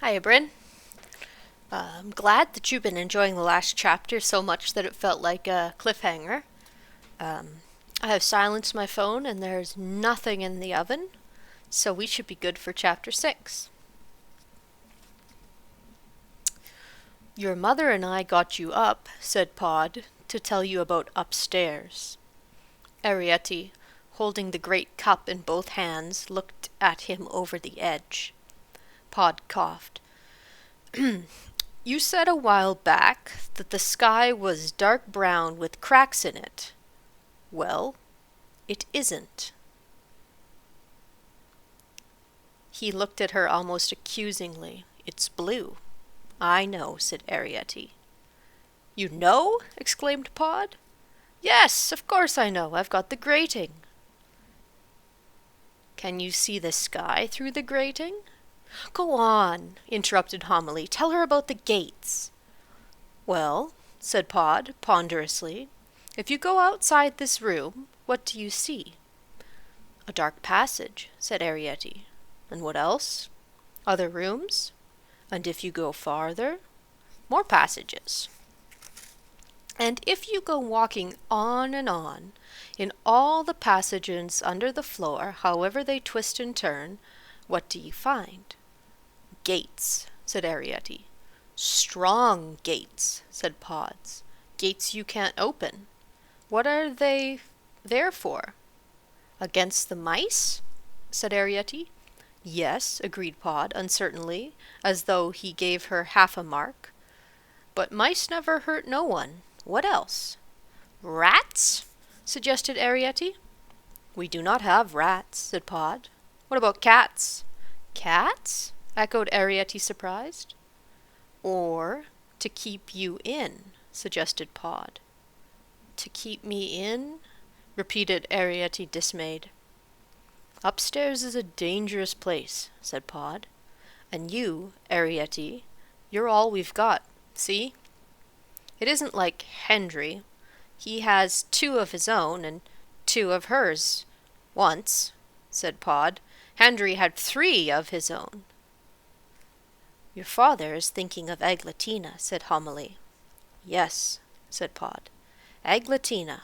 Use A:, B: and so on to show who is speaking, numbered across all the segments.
A: Hiya, Bryn. I'm glad that you've been enjoying the last chapter so much that it felt like a cliffhanger. I have silenced my phone and there's nothing in the oven, so we should be good for chapter 6. Your mother and I got you up, said Pod, to tell you about upstairs. Arrietty, holding the great cup in both hands, looked at him over the edge. Pod coughed. You said a while back that the sky was dark brown with cracks in it. Well, it isn't. He looked at her almost accusingly. It's blue. I know, said Arrietty. You know? Exclaimed Pod. Yes, of course I know. I've got the grating. Can you see the sky through the grating? Go on, interrupted Homily. Tell her about the gates. Well, said Pod, ponderously, if you go outside this room, what do you see? A dark passage, said Arrietty. And what else? Other rooms? And if you go farther, more passages. And if you go walking on and on, in all the passages under the floor, however they twist and turn, what do you find? Gates, said Arrietty. Strong gates, said Pods. Gates you can't open. What are they there for? Against the mice? Said Arrietty. Yes, agreed Pod, uncertainly, as though he gave her half a mark. But mice never hurt no one. What else? Rats? Suggested Arrietty. We do not have rats, said Pod. What about cats? Cats? Echoed Arrietty, surprised. Or to keep you in, suggested Pod. To keep me in? Repeated Arrietty, dismayed. Upstairs is a dangerous place, said Pod. And you, Arrietty, you're all we've got, see? It isn't like Hendry. He has 2 of his own and 2 of hers. Once, said Pod, Hendry had 3 of his own. Your father is thinking of Aglatina, said Homily. Yes, said Pod. Aglatina.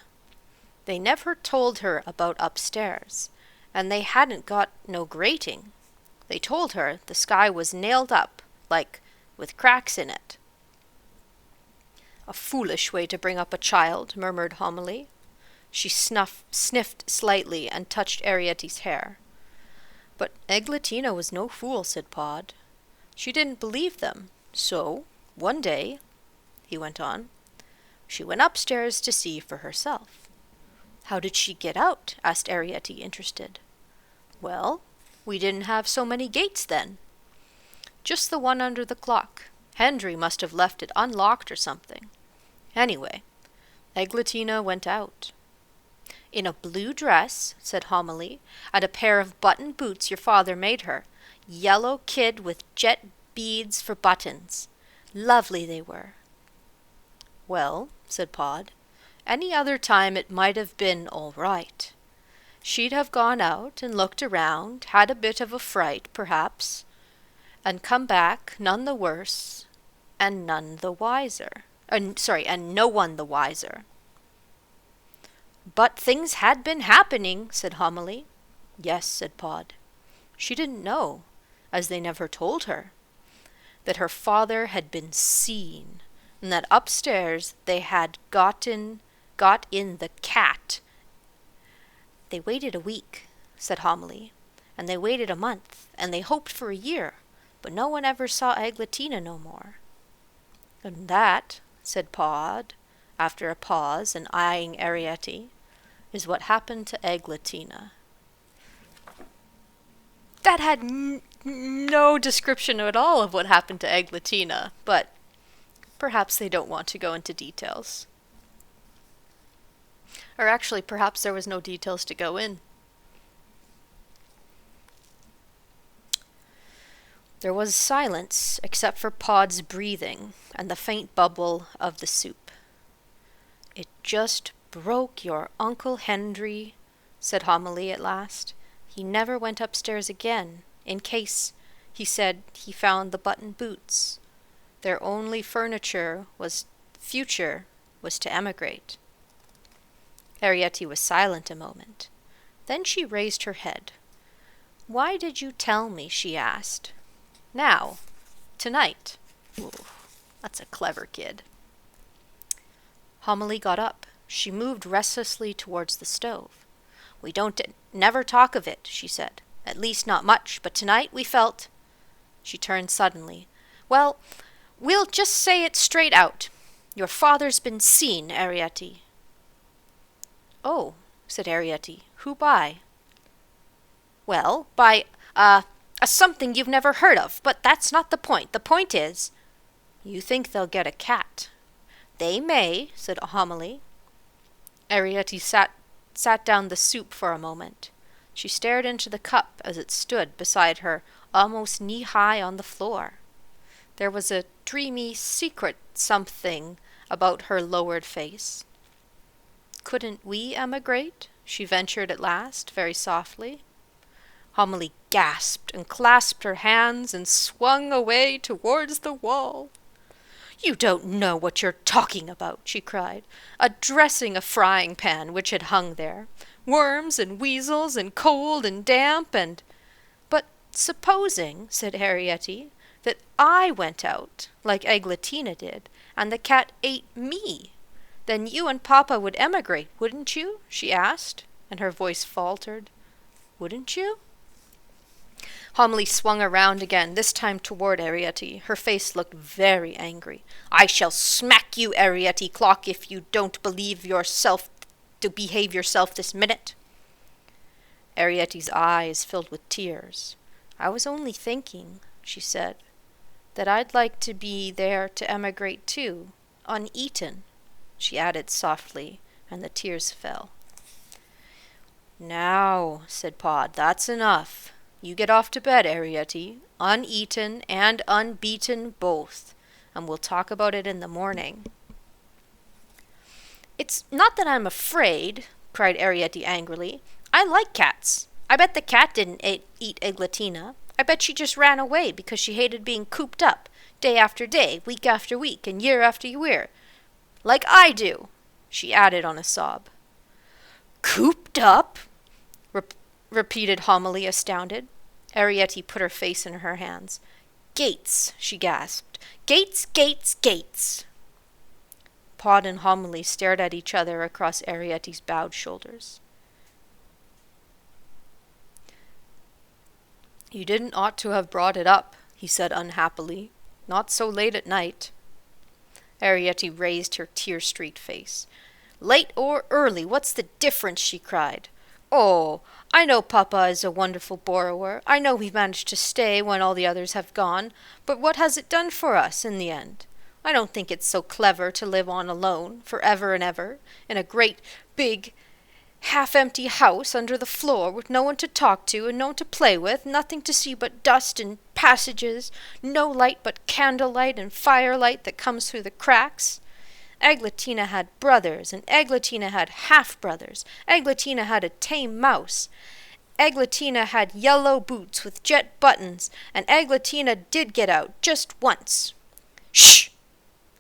A: They never told her about upstairs, and they hadn't got no grating. They told her the sky was nailed up, like, with cracks in it. A foolish way to bring up a child, murmured Homily. She sniffed slightly and touched Arrietty's hair. But Aglatina was no fool, said Pod. She didn't believe them, so, one day, he went on, she went upstairs to see for herself. How did she get out? Asked Arrietty, interested. Well, we didn't have so many gates then. Just the one under the clock. Hendry must have left it unlocked or something. Anyway, Aglatina went out. In a blue dress, said Homily, and a pair of button boots your father made her. Yellow kid with jet beads for buttons. Lovely they were. Well, said Pod, any other time it might have been all right. She'd have gone out and looked around, had a bit of a fright, perhaps, and come back none the worse, and none the wiser. And no one the wiser. But things had been happening, said Homily. Yes, said Pod. She didn't know, as they never told her, that her father had been seen, and that upstairs they had got in the cat. They waited a week, said Homily, and they waited a month, and they hoped for a year, but no one ever saw Aglatina no more. And that, said Pod, after a pause and eyeing Arrietty, is what happened to Aglatina. That had no description at all of what happened to Aglatina, but perhaps they don't want to go into details. Or actually, perhaps there was no details to go in. There was silence, except for Pod's breathing and the faint bubble of the soup. It just broke your Uncle Hendry, said Homily at last. He never went upstairs again, in case He said he found the button boots. Their only future was to emigrate. Arrietty was silent a moment. Then she raised her head. "Why did you tell me?" she asked. "Now, tonight." Ooh, that's a clever kid. Homily got up. She moved restlessly towards the stove. "We don't never talk of it," she said. "At least not much, but tonight we felt—" She turned suddenly. "Well, we'll just say it straight out. Your father's been seen, Arrietty." "Oh," said Arrietty. "Who by?" "Well, by a something you've never heard of, but that's not the point. The point is—" "You think they'll get a cat?" "They may," said Homily. Arrietty sat down the soup for a moment. She stared into the cup as it stood beside her, almost knee-high on the floor. There was a dreamy, secret something about her lowered face. "Couldn't we emigrate?" she ventured at last, very softly. Homily gasped and clasped her hands and swung away towards the wall. "You don't know what you're talking about," she cried, addressing a frying pan which had hung there. "Worms and weasels and cold and damp and—" "But supposing," said Arrietty, "that I went out, like Eglatina did, and the cat ate me, then you and Papa would emigrate, wouldn't you?" she asked, and her voice faltered. "Wouldn't you?" Homily swung around again, this time toward Arrietty. Her face looked very angry. "I shall smack you, Arrietty Clock, if you don't behave yourself this minute." Arrietty's eyes filled with tears. "I was only thinking," she said, "that I'd like to be there to emigrate too, uneaten," she added softly, and the tears fell. "Now," said Pod, "that's enough. You get off to bed, Arrietty, uneaten and unbeaten both, and we'll talk about it in the morning." "It's not that I'm afraid," cried Arrietty angrily. "I like cats. I bet the cat didn't eat Eglatina. I bet she just ran away because she hated being cooped up, day after day, week after week, and year after year. Like I do," she added on a sob. "Cooped up?" repeated Homily, astounded. Arrietty put her face in her hands. "Gates," she gasped. "Gates, gates, gates." Pod and Homily stared at each other across Arrietty's bowed shoulders. "You didn't ought to have brought it up," he said unhappily. "Not so late at night." Arrietty raised her tear-streaked face. "Late or early, what's the difference?" she cried. "Oh, I know Papa is a wonderful borrower. I know he managed to stay when all the others have gone. But what has it done for us in the end? I don't think it's so clever to live on alone, for ever and ever, in a great, big, half-empty house under the floor, with no one to talk to and no one to play with, nothing to see but dust and passages, no light but candlelight and firelight that comes through the cracks. Eglatina had brothers, and Eglatina had half-brothers. Eglatina had a tame mouse. Eglatina had yellow boots with jet buttons, and Eglatina did get out just once." "Shh!"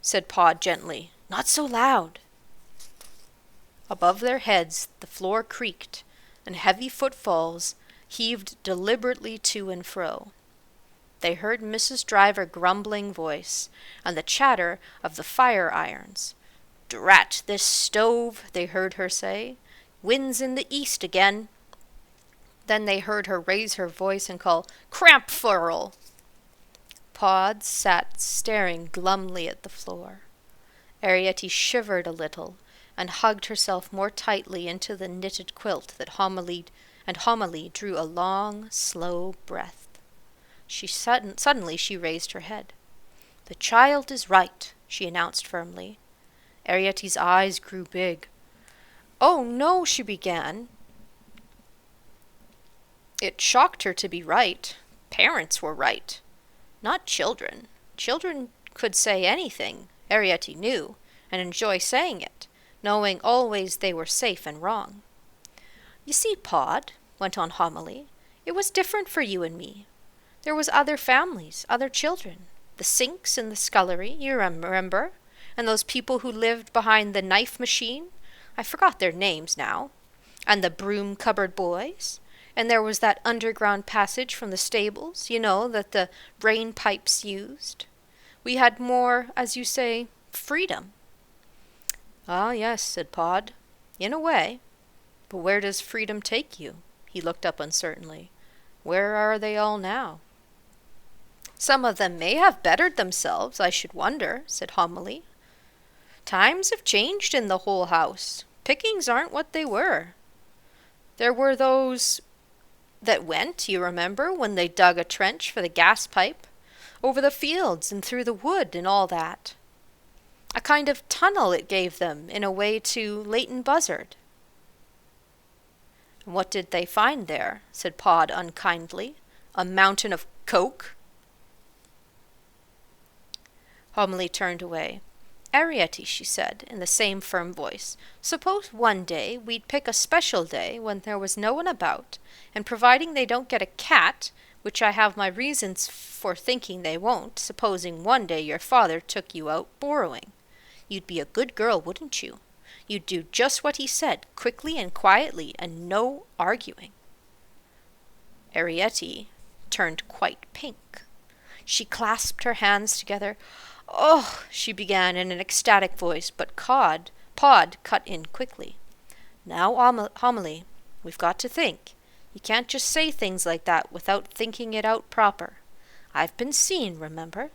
A: said Pod gently. "Not so loud." Above their heads the floor creaked, and heavy footfalls heaved deliberately to and fro. They heard Mrs. Driver's grumbling voice, and the chatter of the fire-irons. "Drat this stove," they heard her say. "Wind's in the east again." Then they heard her raise her voice and call, "Crampfurl!" Pod sat staring glumly at the floor. Arrietty shivered a little, and hugged herself more tightly into the knitted quilt that Homily drew a long, slow breath. Suddenly she raised her head. "The child is right," she announced firmly. Arrietty's eyes grew big. "Oh, no," she began. It shocked her to be right. Parents were right. Not children. Children could say anything, Arrietty knew, and enjoy saying it, knowing always they were safe and wrong. "You see, Pod," went on Homily, "it was different for you and me. There was other families, other children. The Sinks in the scullery, you remember? And those people who lived behind the knife machine? I forgot their names now. And the broom cupboard boys. And there was that underground passage from the stables, that the rain pipes used. We had more, as you say, freedom. Ah, yes, said Pod. In a way. But where does freedom take you? He looked up uncertainly. Where are they all now? Some of them may have bettered themselves, I should wonder, said Homily. Times have changed in the whole house. Pickings aren't what they were. There were those that went, you remember, when they dug a trench for the gas pipe, over the fields and through the wood and all that. A kind of tunnel it gave them, in a way to Leighton Buzzard. What did they find there? Said Pod unkindly. A mountain of coke? Homily turned away. Arrietty, she said, in the same firm voice, suppose one day we'd pick a special day when there was no one about, and providing they don't get a cat, which I have my reasons for thinking they won't, supposing one day your father took you out borrowing. You'd be a good girl, wouldn't you? You'd do just what he said, quickly and quietly, and no arguing. Arrietty turned quite pink. She clasped her hands together. Oh, she began in an ecstatic voice, but Pod cut in quickly. Now, Homily, we've got to think. You can't just say things like that without thinking it out proper. I've been seen, remember?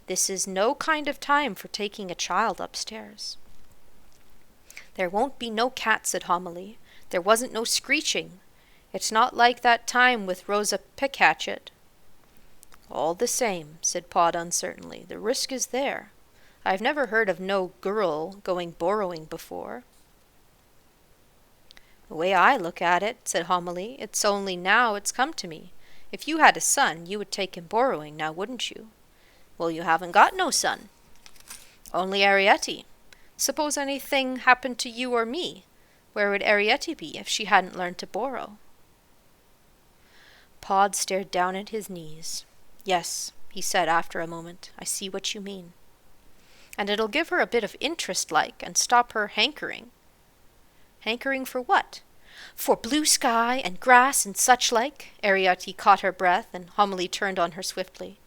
A: This is no kind of time for taking a child upstairs. There won't be no cat, said Homily. There wasn't no screeching. It's not like that time with Rosa Pickhatchet. All the same, said Pod uncertainly, the risk is there. I've never heard of no girl going borrowing before. The way I look at it, said Homily, it's only now it's come to me. If you had a son, you would take him borrowing, now wouldn't you? Well, you haven't got no son. Only Arrietty. Suppose anything happened to you or me. Where would Arrietty be if she hadn't learned to borrow? Pod stared down at his knees. Yes, he said after a moment, I see what you mean. And it'll give her a bit of interest like, and stop her hankering. Hankering for what? For blue sky and grass and such like. Arrietty caught her breath, and Homily turned on her swiftly.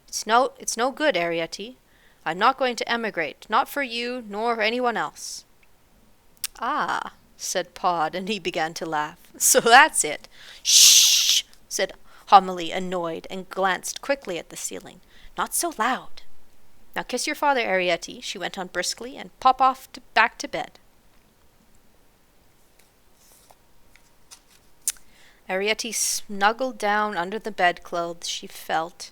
A: It's no good, Arrietty. I'm not going to emigrate, not for you, nor anyone else. Ah, said Pod, and he began to laugh. So that's it. Shh, said Homily, annoyed, and glanced quickly at the ceiling. Not so loud. Now kiss your father, Arrietty, she went on briskly, and pop off back to bed. Arrietty snuggled down under the bedclothes she felt.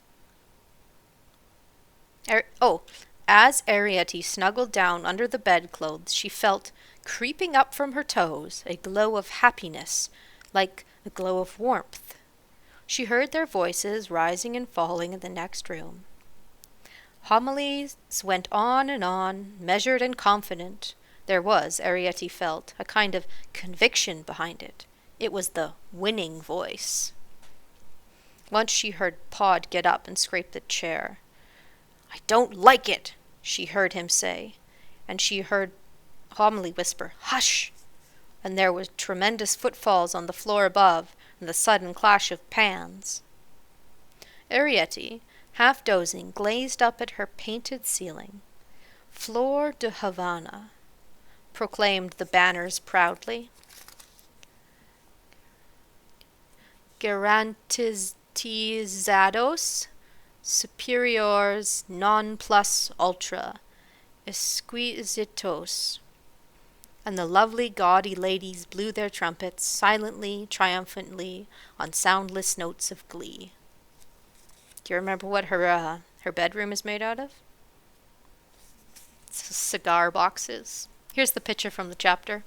A: As Arrietty snuggled down under the bedclothes, she felt, creeping up from her toes, a glow of happiness, like a glow of warmth. She heard their voices rising and falling in the next room. Homilies went on, measured and confident. There was, Arrietty felt, a kind of conviction behind it. It was the winning voice. Once she heard Pod get up and scrape the chair. I don't like it, she heard him say, and she heard Homily whisper, Hush! And there were tremendous footfalls on the floor above, and the sudden clash of pans. Arrietty, half dozing, gazed up at her painted ceiling. Flor de Havana, proclaimed the banners proudly. Garantizados superiores non plus ultra exquisitos. And the lovely gaudy ladies blew their trumpets silently, triumphantly, on soundless notes of glee. Do you remember what her bedroom is made out of? It's cigar boxes. Here's the picture from the chapter.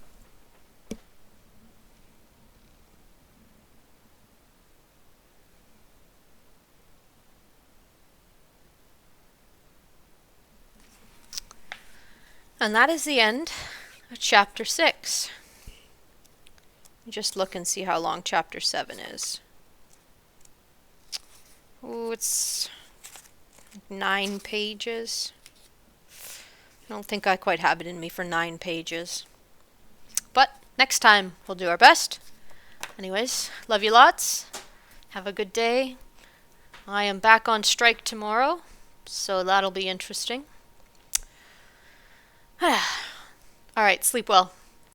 A: And that is the end of chapter 6. Just look and see how long chapter 7 is. Oh, it's 9 pages. I don't think I quite have it in me for 9 pages. But next time, we'll do our best. Anyways, love you lots. Have a good day. I am back on strike tomorrow, so that'll be interesting. Alright, sleep well.